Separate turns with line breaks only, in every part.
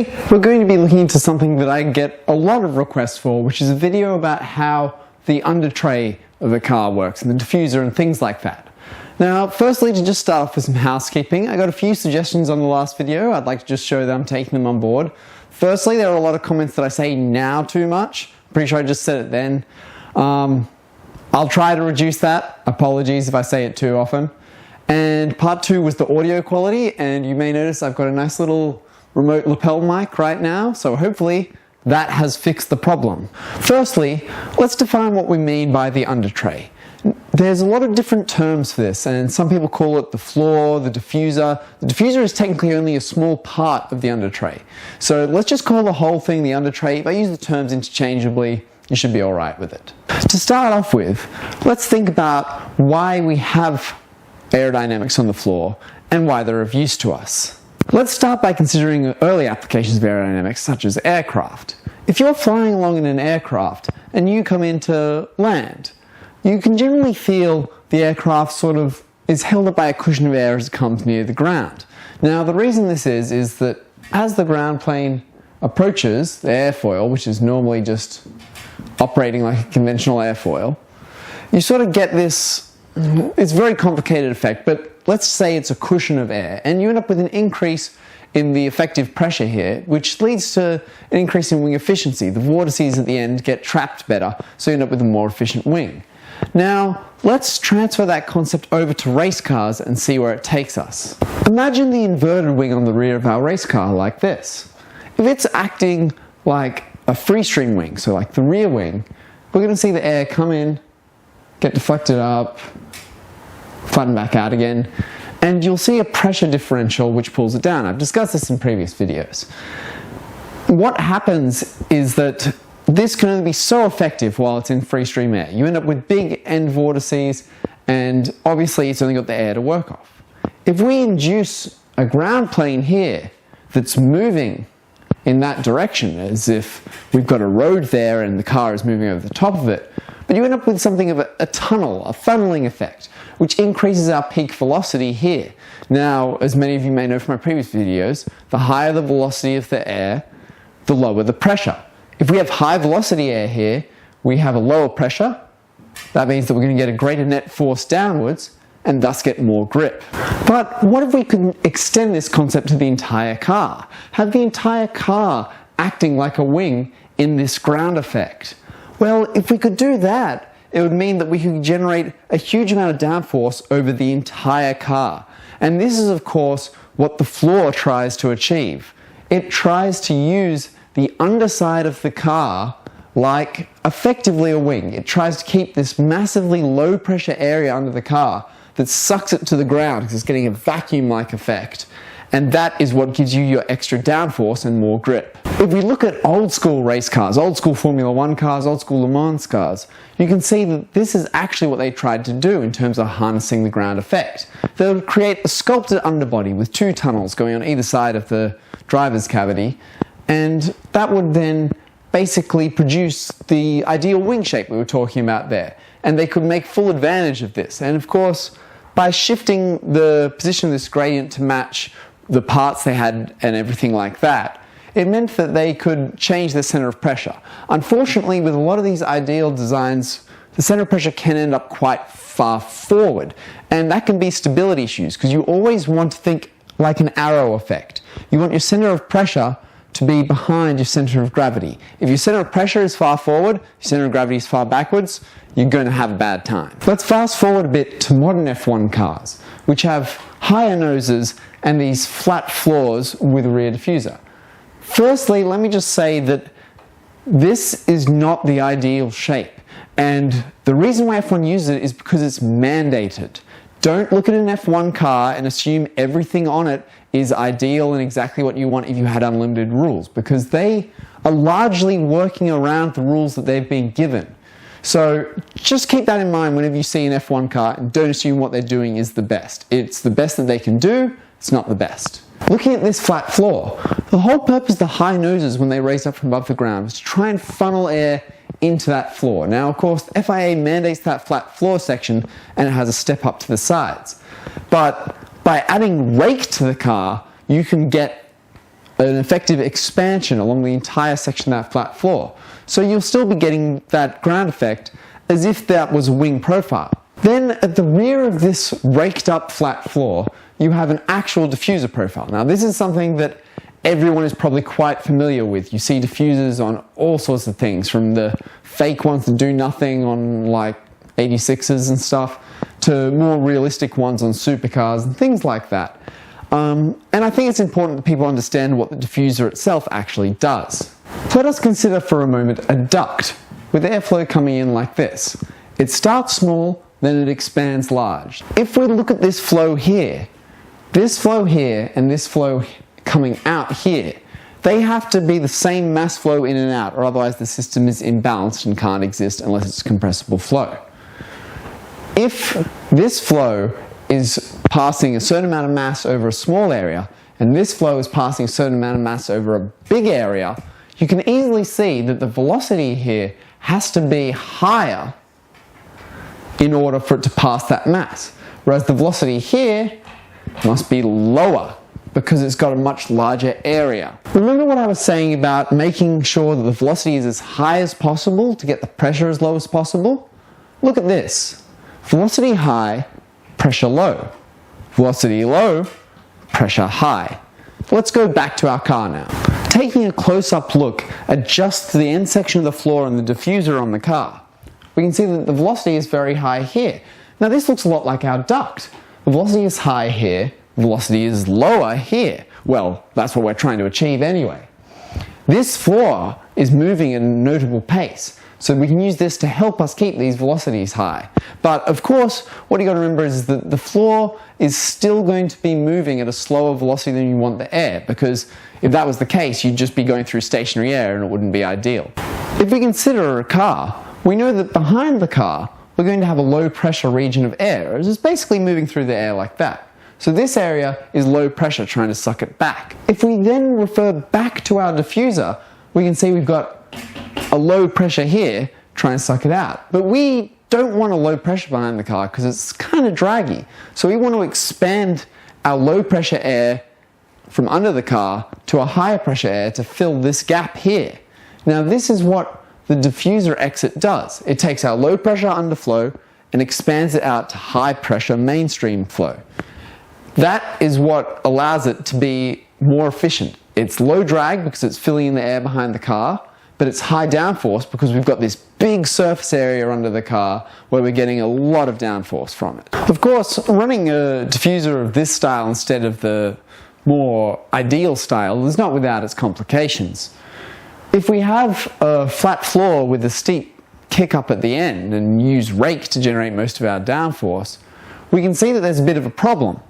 Today we're going to be looking into something that I get a lot of requests for, which is a video about how the under tray of the car works and the diffuser and things like that. Now, firstly, to just start off with some housekeeping, I got a few suggestions on the last video. I'd like to just show that I'm taking them on board. Firstly, there are a lot of comments that I say now too much. I'm pretty sure I just said it then. I'll try to reduce that. Apologies if I say it too often. And part two was the audio quality, and you may notice I've got a nice little remote lapel mic right now, so hopefully that has fixed the problem. Firstly, let's define what we mean by the under tray. There's a lot of different terms for this, and some people call it the floor, the diffuser. The diffuser is technically only a small part of the under tray. So let's just call the whole thing the under tray. If I use the terms interchangeably, you should be alright with it. To start off with, let's think about why we have aerodynamics on the floor and why they're of use to us. Let's start by considering early applications of aerodynamics such as aircraft. If you're flying along in an aircraft and you come into land, you can generally feel the aircraft sort of is held up by a cushion of air as it comes near the ground. Now the reason this is that as the ground plane approaches the airfoil, which is normally just operating like a conventional airfoil, you sort of get this, it's a very complicated effect, but let's say it's a cushion of air, and you end up with an increase in the effective pressure here, which leads to an increase in wing efficiency. The vortices at the end get trapped better, so you end up with a more efficient wing. Now, let's transfer that concept over to race cars and see where it takes us. Imagine the inverted wing on the rear of our race car like this. If it's acting like a free stream wing, so like the rear wing, we're going to see the air come in, get deflected up, flatten back out again, and you'll see a pressure differential which pulls it down. I've discussed this in previous videos. What happens is that this can only be so effective while it's in free stream air. You end up with big end vortices, and obviously it's only got the air to work off. If we induce a ground plane here that's moving in that direction, as if we've got a road there and the car is moving over the top of it, but you end up with something of a tunnel, a funneling effect, which increases our peak velocity here. Now, as many of you may know from my previous videos, the higher the velocity of the air, the lower the pressure. If we have high velocity air here, we have a lower pressure. That means that we're going to get a greater net force downwards and thus get more grip. But what if we could extend this concept to the entire car? Have the entire car acting like a wing in this ground effect? Well, if we could do that, it would mean that we could generate a huge amount of downforce over the entire car. And this is, of course, what the floor tries to achieve. It tries to use the underside of the car like effectively a wing. It tries to keep this massively low pressure area under the car that sucks it to the ground because it's getting a vacuum-like effect. And that is what gives you your extra downforce and more grip. If we look at old school race cars, old school Formula 1 cars, old school Le Mans cars, you can see that this is actually what they tried to do in terms of harnessing the ground effect. They would create a sculpted underbody with two tunnels going on either side of the driver's cavity, and that would then basically produce the ideal wing shape we were talking about there. And they could make full advantage of this. And of course, by shifting the position of this gradient to match the parts they had and everything like that, it meant that they could change the center of pressure. Unfortunately, with a lot of these ideal designs, the center of pressure can end up quite far forward, and that can be stability issues because you always want to think like an arrow effect. You want your center of pressure to be behind your center of gravity. If your center of pressure is far forward, your center of gravity is far backwards, you're going to have a bad time. Let's fast forward a bit to modern F1 cars, which have higher noses and these flat floors with a rear diffuser. Firstly, let me just say that this is not the ideal shape, and the reason why F1 uses it is because it's mandated. Don't look at an F1 car and assume everything on it is ideal and exactly what you want if you had unlimited rules, because they are largely working around the rules that they've been given. So just keep that in mind whenever you see an F1 car, and don't assume what they're doing is the best. It's the best that they can do, it's not the best. Looking at this flat floor, the whole purpose of the high noses when they raise up from above the ground is to try and funnel air into that floor. Now, of course, the FIA mandates that flat floor section and it has a step up to the sides. But by adding rake to the car, you can get an effective expansion along the entire section of that flat floor. So you'll still be getting that ground effect as if that was a wing profile. Then at the rear of this raked up flat floor, you have an actual diffuser profile. Now this is something that everyone is probably quite familiar with. You see diffusers on all sorts of things, from the fake ones that do nothing on like 86s and stuff, to more realistic ones on supercars and things like that. And I think it's important that people understand what the diffuser itself actually does. So let us consider for a moment a duct with airflow coming in like this. It starts small, then it expands large. If we look at this flow here and this flow coming out here, they have to be the same mass flow in and out, or otherwise the system is imbalanced and can't exist unless it's compressible flow. If this flow is passing a certain amount of mass over a small area, and this flow is passing a certain amount of mass over a big area, you can easily see that the velocity here has to be higher in order for it to pass that mass, whereas the velocity here must be lower because it's got a much larger area. Remember what I was saying about making sure that the velocity is as high as possible to get the pressure as low as possible? Look at this. Velocity high, pressure low. Velocity low, pressure high. Let's go back to our car now. Taking a close-up look at just the end section of the floor and the diffuser on the car, we can see that the velocity is very high here. Now this looks a lot like our duct. The velocity is high here, velocity is lower here. Well, that's what we're trying to achieve anyway. This floor is moving at a notable pace, so we can use this to help us keep these velocities high. But of course, what you got to remember is that the floor is still going to be moving at a slower velocity than you want the air, because if that was the case, you'd just be going through stationary air and it wouldn't be ideal. If we consider a car, we know that behind the car, we're going to have a low pressure region of air. It's just basically moving through the air like that. So this area is low pressure trying to suck it back. If we then refer back to our diffuser, we can see we've got a low pressure here trying to suck it out. But we don't want a low pressure behind the car because it's kind of draggy. So we want to expand our low pressure air from under the car to a higher pressure air to fill this gap here. Now this is what the diffuser exit does. It takes our low pressure underflow and expands it out to high pressure mainstream flow. That is what allows it to be more efficient. It's low drag because it's filling in the air behind the car, but it's high downforce because we've got this big surface area under the car where we're getting a lot of downforce from it. Of course, running a diffuser of this style instead of the more ideal style is not without its complications. If we have a flat floor with a steep kick up at the end and use rake to generate most of our downforce, we can see that there's a bit of a problem.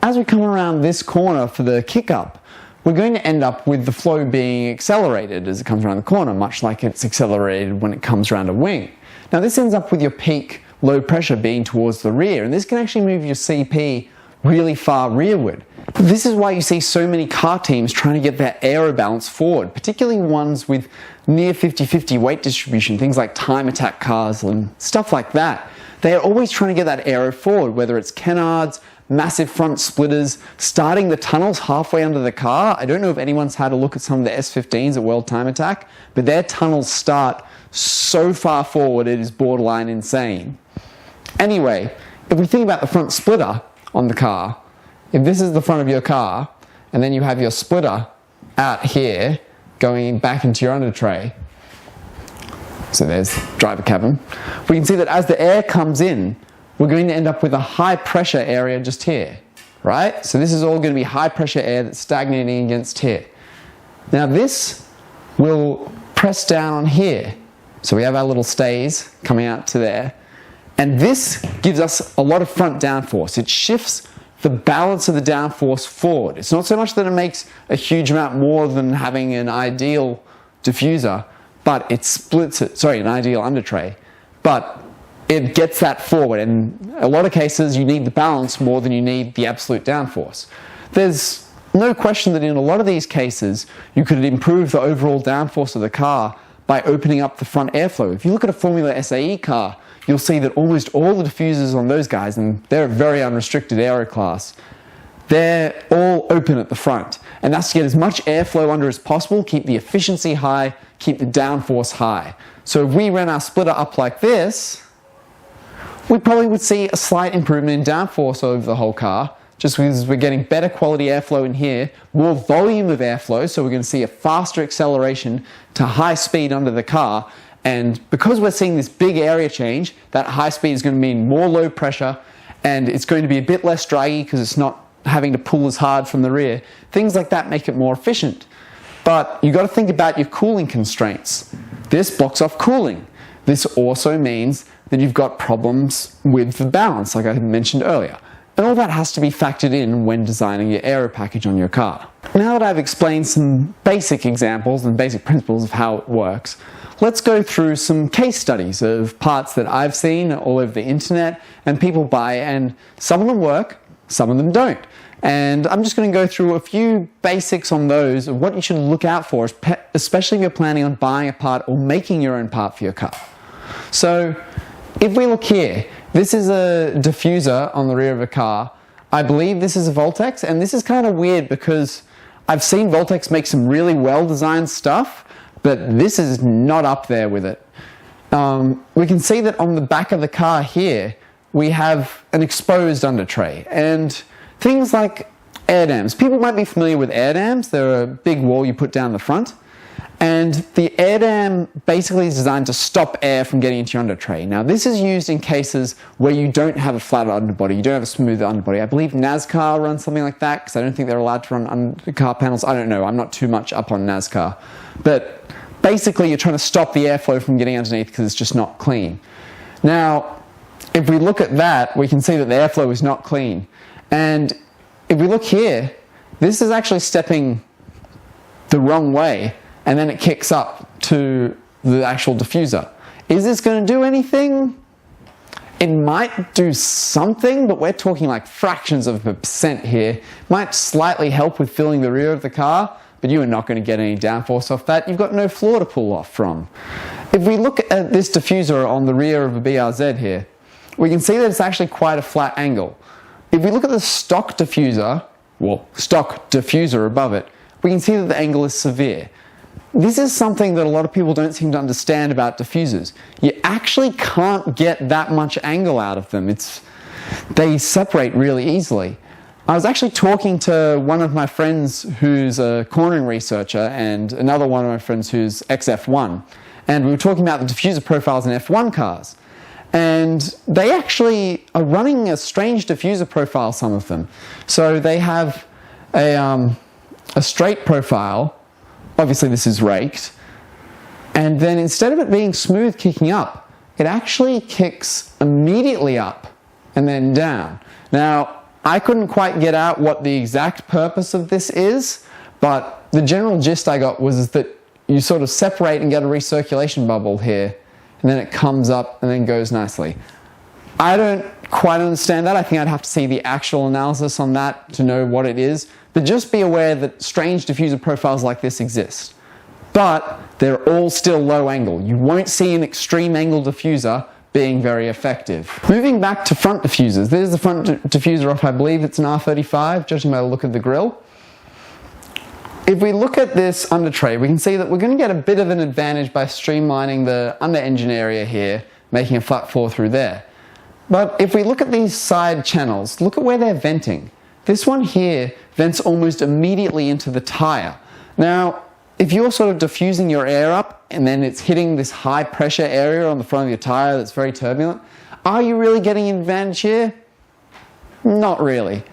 As we come around this corner for the kick up, we're going to end up with the flow being accelerated as it comes around the corner, much like it's accelerated when it comes around a wing. Now this ends up with your peak low pressure being towards the rear, and this can actually move your CP really far rearward. This is why you see so many car teams trying to get their aero balance forward, particularly ones with near 50-50 weight distribution, things like time attack cars and stuff like that. They are always trying to get that aero forward, whether it's Canards, massive front splitters, starting the tunnels halfway under the car. I don't know if anyone's had a look at some of the S15s at World Time Attack, but their tunnels start so far forward it is borderline insane. Anyway, if we think about the front splitter on the car, if this is the front of your car, and then you have your splitter out here going back into your under tray, so there's driver cabin, we can see that as the air comes in, we're going to end up with a high pressure area just here, right? So this is all going to be high pressure air that's stagnating against here. Now this will press down on here. So we have our little stays coming out to there. And this gives us a lot of front downforce. It shifts the balance of the downforce forward. It's not so much that it makes a huge amount more than having an ideal diffuser, but it splits it, sorry, an ideal under tray, but it gets that forward. And in a lot of cases, you need the balance more than you need the absolute downforce. There's no question that in a lot of these cases, you could improve the overall downforce of the car by opening up the front airflow. If you look at a Formula SAE car, you'll see that almost all the diffusers on those guys, and they're a very unrestricted aero class, they're all open at the front. And that's to get as much airflow under as possible, keep the efficiency high, keep the downforce high. So if we ran our splitter up like this, we probably would see a slight improvement in downforce over the whole car, just because we're getting better quality airflow in here, more volume of airflow, so we're going to see a faster acceleration to high speed under the car. And because we're seeing this big area change, that high speed is going to mean more low pressure, and it's going to be a bit less draggy because it's not having to pull as hard from the rear. Things like that make it more efficient. But you've got to think about your cooling constraints. This blocks off cooling. This also means that you've got problems with the balance, like I had mentioned earlier. And all that has to be factored in when designing your aero package on your car. Now that I've explained some basic examples and basic principles of how it works, let's go through some case studies of parts that I've seen all over the internet and people buy, and some of them work, some of them don't. And I'm just going to go through a few basics on those of what you should look out for, especially if you're planning on buying a part or making your own part for your car. So if we look here, this is a diffuser on the rear of a car. I believe this is a Voltex, and this is kind of weird because I've seen Voltex make some really well-designed stuff, but this is not up there with it. We can see that on the back of the car here, we have an exposed under tray, and things like air dams. People might be familiar with air dams. They're a big wall you put down the front. And the air dam basically is designed to stop air from getting into your under tray. Now this is used in cases where you don't have a flat underbody, you don't have a smooth underbody. I believe NASCAR runs something like that, because I don't think they're allowed to run under car panels. I don't know, I'm not too much up on NASCAR. But basically you're trying to stop the airflow from getting underneath because it's just not clean. Now, if we look at that, we can see that the airflow is not clean. And if we look here, this is actually stepping the wrong way, and then it kicks up to the actual diffuser. Is this going to do anything? It might do something, but we're talking like fractions of a percent here. It might slightly help with filling the rear of the car, but you are not going to get any downforce off that. You've got no floor to pull off from. If we look at this diffuser on the rear of a BRZ here, we can see that it's actually quite a flat angle. If we look at the stock diffuser, well, stock diffuser above it, we can see that the angle is severe. This is something that a lot of people don't seem to understand about diffusers. You actually can't get that much angle out of them. They separate really easily. I was actually talking to one of my friends who's a cornering researcher and another one of my friends who's ex-F1. And we were talking about the diffuser profiles in F1 cars. And they actually are running a strange diffuser profile, some of them. So they have a straight profile. Obviously this is raked, and then instead of it being smooth kicking up, it actually kicks immediately up and then down. Now, I couldn't quite get out what the exact purpose of this is, but the general gist I got was that you sort of separate and get a recirculation bubble here, and then it comes up and then goes nicely. I don't quite understand that. I think I'd have to see the actual analysis on that to know what it is. But just be aware that strange diffuser profiles like this exist. But they're all still low angle. You won't see an extreme angle diffuser being very effective. Moving back to front diffusers. There's the front diffuser off, I believe it's an R35, judging by the look of the grille. If we look at this under tray, we can see that we're going to get a bit of an advantage by streamlining the under engine area here, making a flat floor through there. But if we look at these side channels, look at where they're venting. This one here vents almost immediately into the tire. Now, if you're sort of diffusing your air up and then it's hitting this high pressure area on the front of your tire that's very turbulent, are you really getting an advantage here? Not really.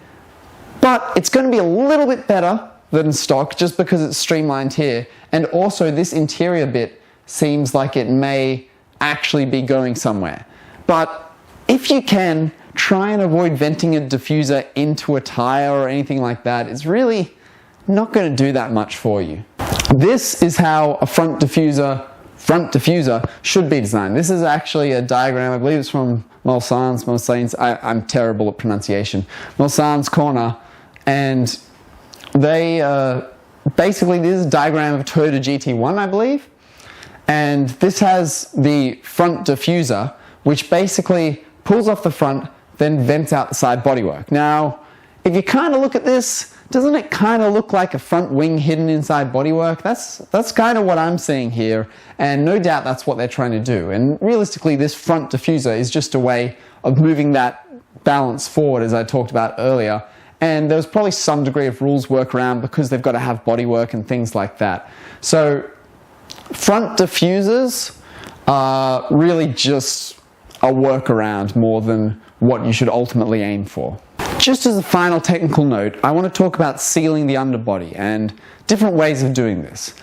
But it's going to be a little bit better than stock just because it's streamlined here. And also this interior bit seems like it may actually be going somewhere. But if you can, try and avoid venting a diffuser into a tire or anything like that. It's really not going to do that much for you. This is how a front diffuser should be designed. This is actually a diagram, I believe it's from Mulsanne's, I'm terrible at pronunciation, Mulsanne's corner, and they basically, this is a diagram of a Toyota GT1, I believe, and this has the front diffuser, which basically pulls off the front, then vents out the side bodywork. Now, if you kind of look at this, doesn't it kind of look like a front wing hidden inside bodywork? That's kind of what I'm seeing here, and no doubt that's what they're trying to do. And realistically, this front diffuser is just a way of moving that balance forward, as I talked about earlier. And there's probably some degree of rules workaround because they've got to have bodywork and things like that. So front diffusers are really just a workaround more than what you should ultimately aim for. Just as a final technical note, I want to talk about sealing the underbody and different ways of doing this.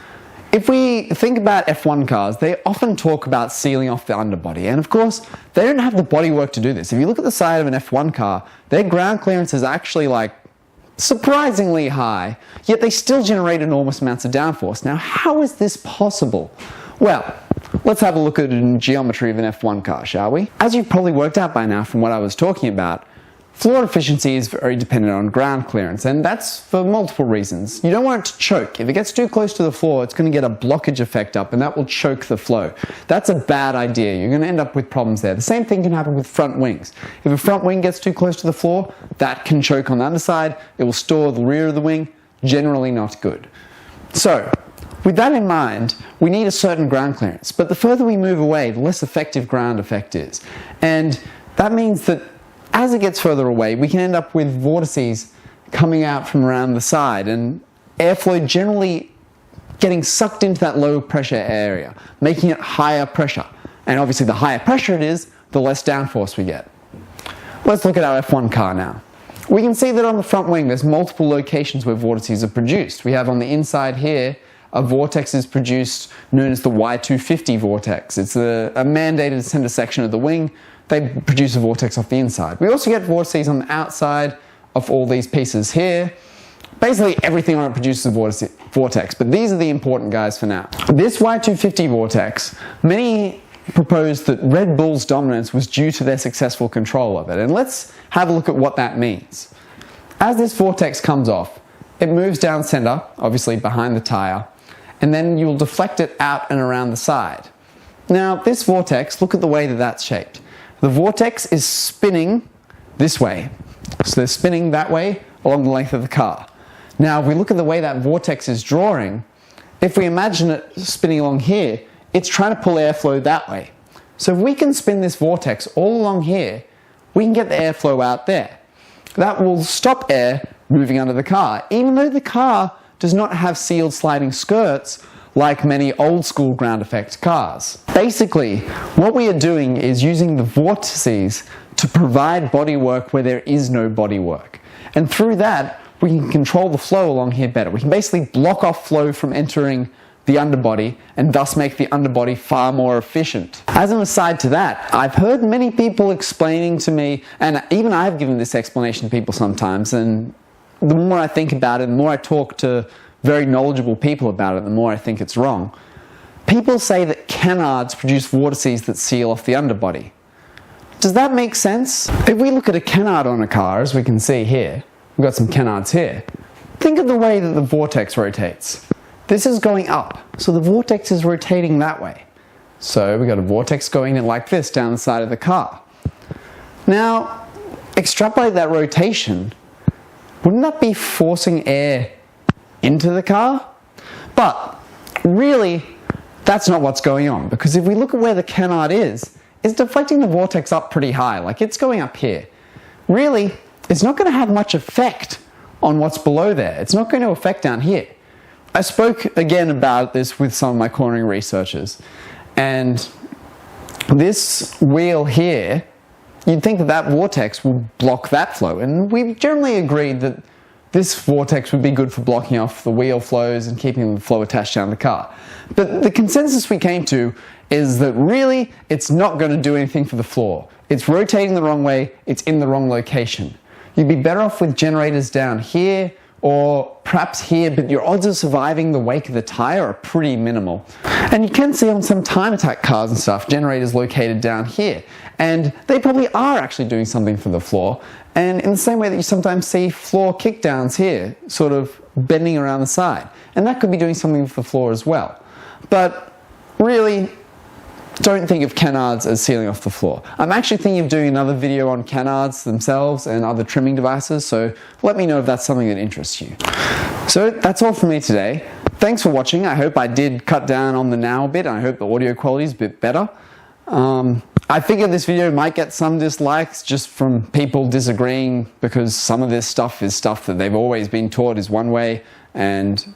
If we think about F1 cars, they often talk about sealing off the underbody, and of course, they don't have the bodywork to do this. If you look at the side of an F1 car, their ground clearance is actually like surprisingly high, yet they still generate enormous amounts of downforce. Now, how is this possible? Well, let's have a look at the geometry of an F1 car, shall we? As you've probably worked out by now from what I was talking about, floor efficiency is very dependent on ground clearance, and that's for multiple reasons. You don't want it to choke. If it gets too close to the floor, it's going to get a blockage effect up, and that will choke the flow. That's a bad idea. You're going to end up with problems there. The same thing can happen with front wings. If a front wing gets too close to the floor, that can choke on the underside. It will store the rear of the wing. Generally not good. So, with that in mind, we need a certain ground clearance, but the further we move away, the less effective ground effect is. And that means that as it gets further away, we can end up with vortices coming out from around the side and airflow generally getting sucked into that low pressure area, making it higher pressure. And obviously the higher pressure it is, the less downforce we get. Let's look at our F1 car now. We can see that on the front wing there's multiple locations where vortices are produced. We have on the inside here a vortex is produced known as the Y250 vortex. It's a mandated center section of the wing. They produce a vortex off the inside. We also get vortices on the outside of all these pieces here. Basically everything on it produces a vortex, but these are the important guys for now. This Y250 vortex, many propose that Red Bull's dominance was due to their successful control of it, and let's have a look at what that means. As this vortex comes off, it moves down center, obviously behind the tire, and then you'll deflect it out and around the side. Now this vortex, look at the way that that's shaped. The vortex is spinning this way. So they're spinning that way along the length of the car. Now if we look at the way that vortex is drawing, if we imagine it spinning along here, it's trying to pull airflow that way. So if we can spin this vortex all along here, we can get the airflow out there. That will stop air moving under the car, even though the car does not have sealed sliding skirts like many old school ground effect cars. Basically, what we are doing is using the vortices to provide bodywork where there is no bodywork. And through that, we can control the flow along here better. We can basically block off flow from entering the underbody and thus make the underbody far more efficient. As an aside to that, I've heard many people explaining to me, and even I've given this explanation to people sometimes, and the more I think about it, the more I talk to very knowledgeable people about it, the more I think it's wrong. People say that canards produce vortices that seal off the underbody. Does that make sense? If we look at a canard on a car, as we can see here, we've got some canards here. Think of the way that the vortex rotates. This is going up, so the vortex is rotating that way. So we've got a vortex going in like this down the side of the car. Now, extrapolate that rotation. Wouldn't that be forcing air into the car? But really, that's not what's going on, because if we look at where the canard is, it's deflecting the vortex up pretty high, like it's going up here. Really, it's not going to have much effect on what's below there. It's not going to affect down here. I spoke again about this with some of my cornering researchers, and this wheel here, you'd think that that vortex will block that flow, and we've generally agreed that this vortex would be good for blocking off the wheel flows and keeping the flow attached down the car. But the consensus we came to is that really it's not going to do anything for the floor. It's rotating the wrong way, it's in the wrong location. You'd be better off with generators down here or perhaps here, but your odds of surviving the wake of the tire are pretty minimal. And you can see on some time attack cars and stuff, generators located down here. And they probably are actually doing something for the floor. And in the same way that you sometimes see floor kickdowns here, sort of bending around the side. And that could be doing something for the floor as well. But really, don't think of canards as sealing off the floor. I'm actually thinking of doing another video on canards themselves and other trimming devices, so let me know if that's something that interests you. So that's all from me today. Thanks for watching. I hope I did cut down on the now a bit, and I hope the audio quality is a bit better. I figure this video might get some dislikes just from people disagreeing, because some of this stuff is stuff that they've always been taught is one way and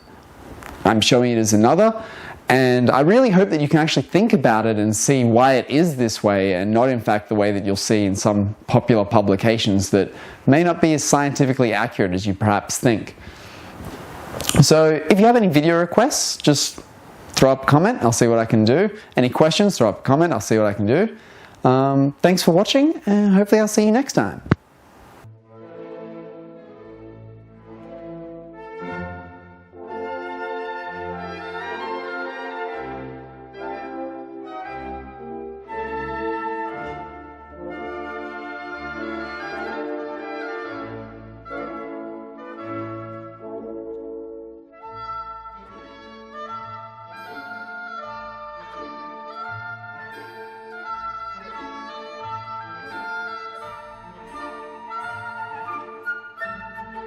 I'm showing it as another. And I really hope that you can actually think about it and see why it is this way, and not in fact the way that you'll see in some popular publications that may not be as scientifically accurate as you perhaps think. So if you have any video requests, just throw up a comment, I'll see what I can do. Any questions, throw up a comment, I'll see what I can do. Thanks for watching, and hopefully I'll see you next time.